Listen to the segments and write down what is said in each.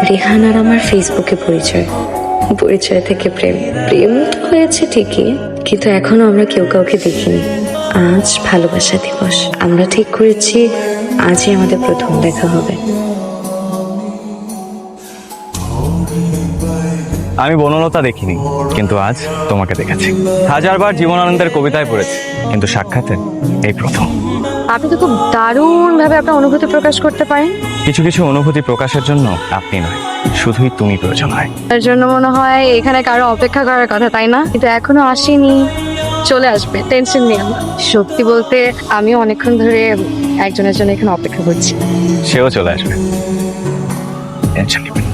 রেহান আর আমার ফেসবুকে পরিচয় থেকে প্রেম তো হয়েছে ঠিকই, কিন্তু এখনো আমরা কেউ কাউকে দেখিনি। আজ ভালোবাসা দিবস, আমরা ঠিক করেছি আজই আমাদের প্রথম দেখা হবে। আমি বনলতা দেখিনি, কিন্তু আজ তোমাকে দেখেছি। হাজারবার জীবনানন্দের কবিতায় পড়েছি, কিন্তু সাক্ষাতে এই প্রথম। আপনি তো খুব দারুণ ভাবে আপনার অনুভূতি প্রকাশ করতে পারেন। কিছু কিছু অনুভূতি প্রকাশের জন্য আপনি নয়, শুধুই তুমি প্রয়োজন হয়। তার জন্য মনে হয় এখানে কারো অপেক্ষা করার কথা, তাই না? কিন্তু এখনো আসেনি, চলে আসবে, টেনশন নেই। সত্যি বলতে আমি অনেকক্ষণ ধরে একজনের জন্য এখানে অপেক্ষা করছি। সেও চলে আসবে, টেনশন নেবেন।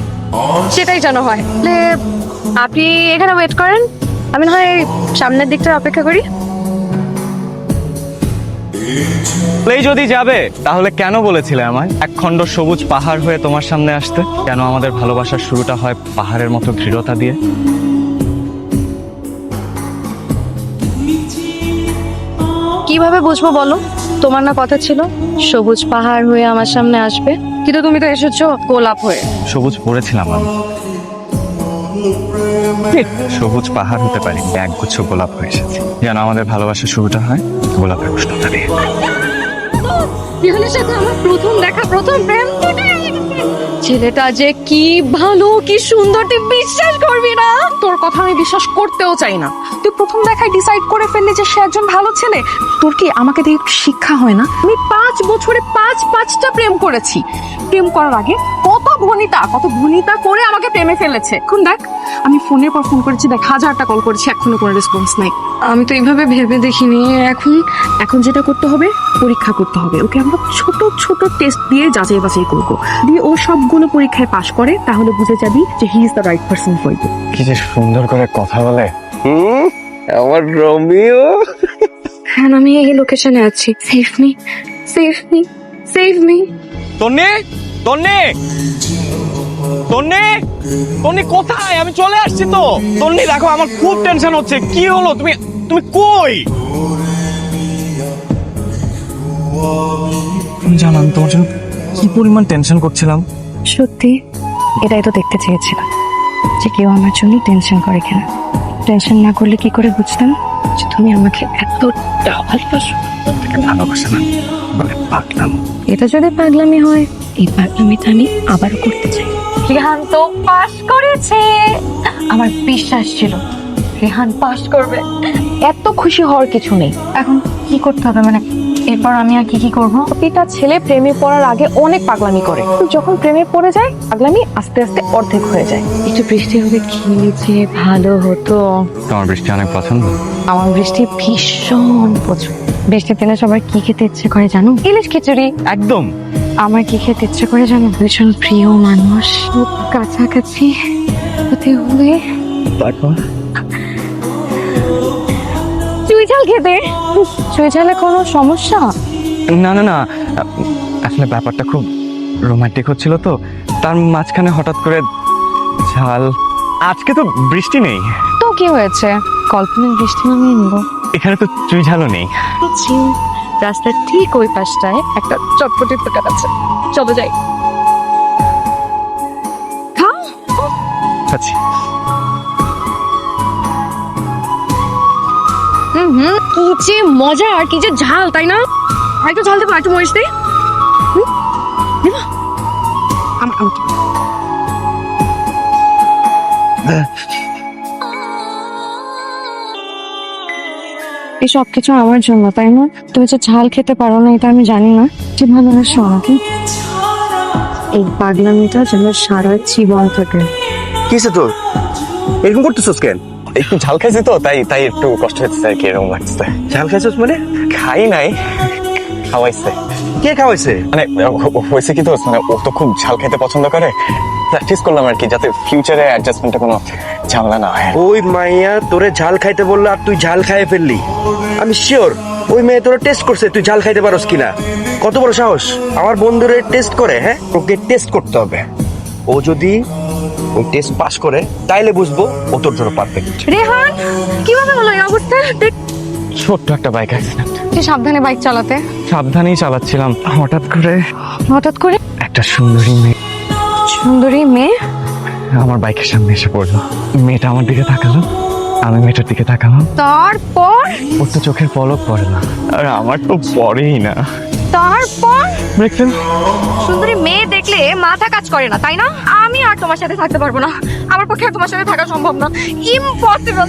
সেটাই যেন হয়। তাহলে আপনি এখানে ওয়েট করেন, আমি না হয় সামনের দিকটা অপেক্ষা করি। এই যদি যাবে তাহলে কেন বলেছিলে আমায় একখণ্ড সবুজ পাহাড় হয়ে তোমার সামনে আসতে? কেন আমাদের ভালোবাসার শুরুটা হয় পাহাড়ের মতো দৃঢ়তা দিয়ে? কিভাবে বুঝবো বলো? তোমার না কথা ছিল সবুজ পাহাড় হয়ে আমার সামনে আসবে, কিন্তু তুমি তো এসেছো গোলাপ হয়ে। সবুজ পড়েছিলাম আমি, সবুজ পাহাড় হতে পারি, একগুচ্ছ গোলাপ হয়ে এসেছি। যেন আমাদের ভালোবাসার শুরুটা হয় গোলাপের উষ্ণতা দিয়ে। রিহানের সাথে আমার প্রথম দেখা, প্রথম প্রেম। ছেলেটা যে কি ভালো, কি সুন্দর, তুই বিশ্বাস করবি না। তোর কথা আমি বিশ্বাস করতেও চাই না। তুই প্রথম দেখায় ডিসাইড করে ফেললি যে সে একজন ভালো ছেলে। তোর কি আমাকে দিয়ে শিক্ষা হয় না? আমি 5 বছরে 5টা প্রেম করেছি। প্রেম করার আগে কত ভনিতা করে আমাকে প্রেমে ফেলেছে। এখন দেখ, আমি ফোনের পর ফোন করেছি, দেখ 1000টা কল করেছি, এখনো কোনো রেসপন্স নাই। আমি তো এইভাবে ভেবে দেখিনি। এখন যেটা করতে হবে, পরীক্ষা করতে হবে। ওকে আমরা ছোট ছোট টেস্ট দিয়ে যাচাই বাছাই করবো। দিয়ে ও সবগুলো পরীক্ষায় পাশ করে, তাহলে বুঝে যাবি যে he is the right person for you. কি যে সুন্দর করে কথা বলে। আমার রোমিও। হ্যাঁ, আমি এই লোকেশনে আছি। Save me, save me, save me. Tonni, Tonni, Tonni, Tonni কোথায়? আমি চলে আসছি তো। তন্নি দেখো, আমার খুব টেনশন হচ্ছে। কি হলো? তুমি তুমি কই? জানান তোমার জন্য কি পরিমাণ টেনশন করছিলাম। সত্যি এটাই তো দেখতে চেয়েছিলাম, যে কেউ আমার জন্য টেনশন করে কিনা। টেনশন না করলে কি করে বুঝতাম যে তুমি আমাকে এতটা ভালোবাসো? ভালোবাসা না, বলে পাগলাম। এটা যদি পাগলামি হয়, এই পাগলামিটা আমি আবার করতে চাই। রেহান তো পাস করেছে, আমার বিশ্বাস ছিল রেহান পাস করবে। এত খুশি হওয়ার কিছু নেই। এখন কি করতে হবে, মানে এরপর আমি আর কি করবো? প্রতিটা ছেলে প্রেমে পড়ার আগে অনেক পাগলামি করে, যখন প্রেমে পড়ে যায় পাগলামি আস্তে আস্তে অর্ধেক হয়ে যায়। একটু বৃষ্টি হবে কি যে ভালো হতো। তোমার বৃষ্টি অনেক পছন্দ? আমার বৃষ্টি ভীষণ পছন্দ। বৃষ্টির দিনে সবার কি খেতে ইচ্ছে করে জানো? ইলিশ খিচুড়ি। একদম। আমার কি খেতে ইচ্ছে করে জানো? ভীষণ প্রিয় মানুষ খুব কাছাকাছি হতে হলে তারপর চুই ঝাল খেতে। চুই ঝালে কোনো সমস্যা? না না না, আসলে ব্যাপারটা খুব রোমান্টিক হচ্ছিল তো, তার মাঝখানে হঠাৎ করে ঝাল। আজকে তো বৃষ্টি নেই, তো কি হয়েছে, কল্পনার বৃষ্টি নামিয়ে নিব। এখানে তো চুই ঝালও নেই। রাস্তার ঠিক ওই পাশটায় একটা চটপটির দোকান আছে, চলো যাই। খাও। আচ্ছা, কি যে মজা আর কি যে ঝাল, তাই না? একটু ঝাল দেবো, একটু মরিচ দে। এই সব কিছু আমার জন্য, তাই না? তুমি যে ঝাল খেতে পারো না এটা আমি জানি না। কি ভালোবাসো আমাকে। এই পাগলামিটা যেন সারা জীবন থাকে। কিসে তোর এরকম করতেছস কেন? একটু ঝাল খাইছি তো, তাই একটু কষ্ট হচ্ছে আর কি, এরকম লাগছে। ঝাল খাইছস মানে? খাই নাই, খাওয়াইছে। কে খাওয়াইছে? মানে হয়েছে কি তো, মানে ও তো খুব ঝাল খেতে পছন্দ করে। প্র্যাকটিস করলাম আর কি, যাতে ফিউচারে অ্যাডজাস্টমেন্টে কোনো ঝামেলা না হয়। ওই মাইয়া তোরে ঝাল খাইতে বললো আর তুই ঝাল খাইয়ে ফেললি। আমি শিওর ওই মেয়ে তোরে টেস্ট করছে তুই ঝাল খাইতে পারোস কিনা। কত বড় সাহস আমার বন্ধুরে টেস্ট করে। হ্যাঁ, ওকে টেস্ট করতে হবে। ও যদি ওই টেস্ট পাস করে তাইলে বুঝবো ও তোর জন্য পারফেক্ট। রেহান, কিভাবে হলো এই অবস্থা? দেখ, ছোট্ট একটা বাইক অ্যাক্সিডেন্ট। তুই সাবধানে বাইক চালাতে। সাবধানেই চালাচ্ছিলাম, হঠাৎ করে হঠাৎ করে একটা সুন্দরী মেয়ে সুন্দরী মেয়ে। আমার বাইকের সামনে এসে পড়লো, মেয়েটা আমার দিকে তাকালো, আমি মেয়েটার দিকে তাকালাম। তারপর ওর তো চোখের পলক পড়ে না, আর আমার তো পড়েই না। তারপর দেখছেন, সুন্দরী মেয়ে দেখলে মাথা কাজ করে না, তাই না? আমি আর তোমার সাথে থাকতে পারবো না, আমার পক্ষে আর তোমার সাথে থাকা সম্ভব না, ইম্পসিবল।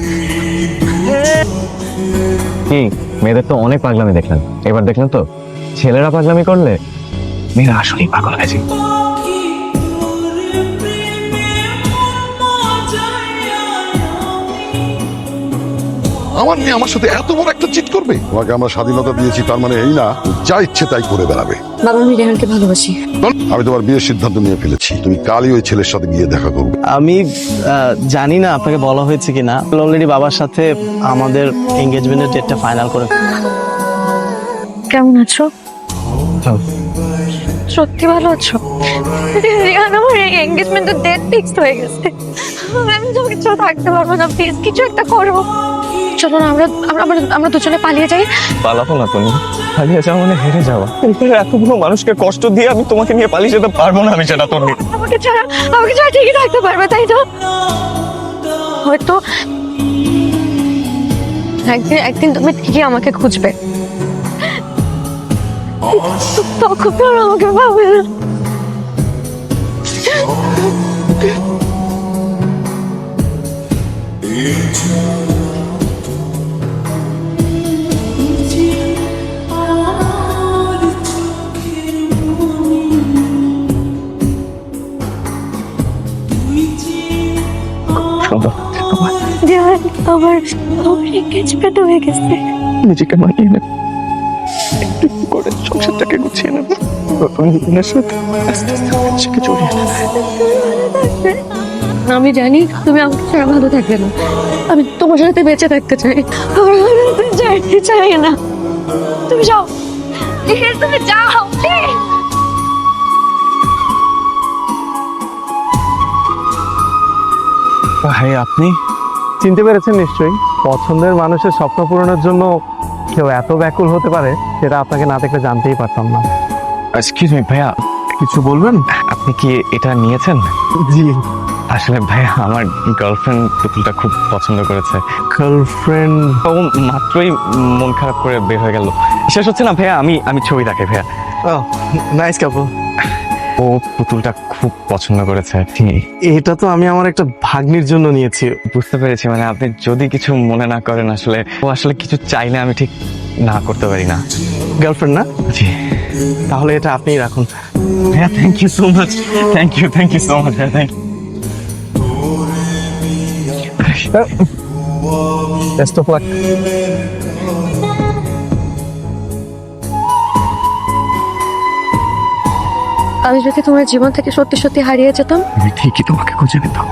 কি মেয়েদের তো অনেক পাগলামি দেখলেন, এবার দেখলেন তো ছেলেরা পাগলামি করলে মেয়েরা আসলেই পাগল হয়ে যায়। আমার মেয়ে আমার সাথে এত বড় একটা চিট করবে? তোমাকে আমরা স্বাধীনতা দিয়েছি, তার মানে এই না যা ইচ্ছে তাই করে বেড়াবে। বাবা, আমি রেহানকে ভালোবাসি। আমি তোমার বিয়ের সিদ্ধান্ত নিয়ে ফেলেছি, তুমি কালই ওই ছেলের সাথে গিয়ে দেখা করবে। আমি জানি না আপনাকে বলা হয়েছে কিনা, অলরেডি বাবার সাথে আমাদের এঙ্গেজমেন্টের ডেটটা ফাইনাল করে। কেমন আছো? সত্যি ভালো আছো? রিহান, আমার এঙ্গেজমেন্টের ডেট ফিক্সড হয়ে গেছে। আমি তোমাকে ছাড়া থাকতে পারবো না, প্লিজ কিছু একটা করো। চলো না, আমরা দুজনে পালিয়ে যাই। পালাবো না তুমি, পালিয়ে যাওয়া মানে হেরে যাওয়া। এরপরে এতগুলো মানুষকে কষ্ট দিয়ে আমি তোমাকে নিয়ে পালিয়ে যেতে পারবো না, আমি সেটা তোর আমাকে ছাড়া ঠিকই থাকতে পারবে, তাই তো? হয়তো একদিন তুমি ঠিকই আমাকে খুঁজবে, তখন আর আমাকে পাবে না। আমার এঙ্গেজমেন্ট হয়ে গেছে। নিজেকে মানিয়ে নেব, একটু একটু করে সংসারটাকে গুছিয়ে নেব, নতুন জীবনের সাথে আস্তে আস্তে নিজেকে জড়িয়ে নেব। আমি জানি তুমি আমাকে ছাড়া ভালো থাকবে না, আমি তোমার সাথে বেঁচে থাকতে চাই, যাইতে চাই না। তুমি যাও, তুমি যাও প্লিজ। ভাই, আপনি চিনতে পেরেছেন নিশ্চয়ই। পছন্দের মানুষের স্বপ্ন পূরণের জন্য কেউ এত ব্যাকুল হতে পারে, সেটা আপনাকে না দেখলে জানতেই পারতাম না। এক্সকিউজ মি ভাইয়া, কিছু বলবেন? আপনি কি এটা নিয়েছেন? জি। আসলে ভাইয়া, আমার গার্লফ্রেন্ড পুতুলটা খুব পছন্দ করেছে। গার্লফ্রেন্ড? ও মাত্রই মন খারাপ করে বের হয়ে গেল। শেষ হচ্ছে না ভাইয়া, আমি ছবি রাখি ভাইয়া। ও নাইস কাপল। ও পুতুলটা খুব পছন্দ করেছে। এটা তো আমি আমার একটা ভাগ্নির জন্য নিয়েছি। বুঝতে পেরেছি, মানে আপনি যদি কিছু মনে না করেন, আসলে ও আসলে কিছু চাইলে আমি ঠিক না করতে পারি না। গার্লফ্রেন্ড না? জি তাহলে এটা আপনিই রাখুন। ভাইয়া, thank you so much, thank you so much ভাইয়া, thank you. Best of luck. আমি যদি তোমার জীবন থেকে সত্যি সত্যি হারিয়ে যেতাম, আমি ঠিকই তোমাকে খুঁজে পেতাম।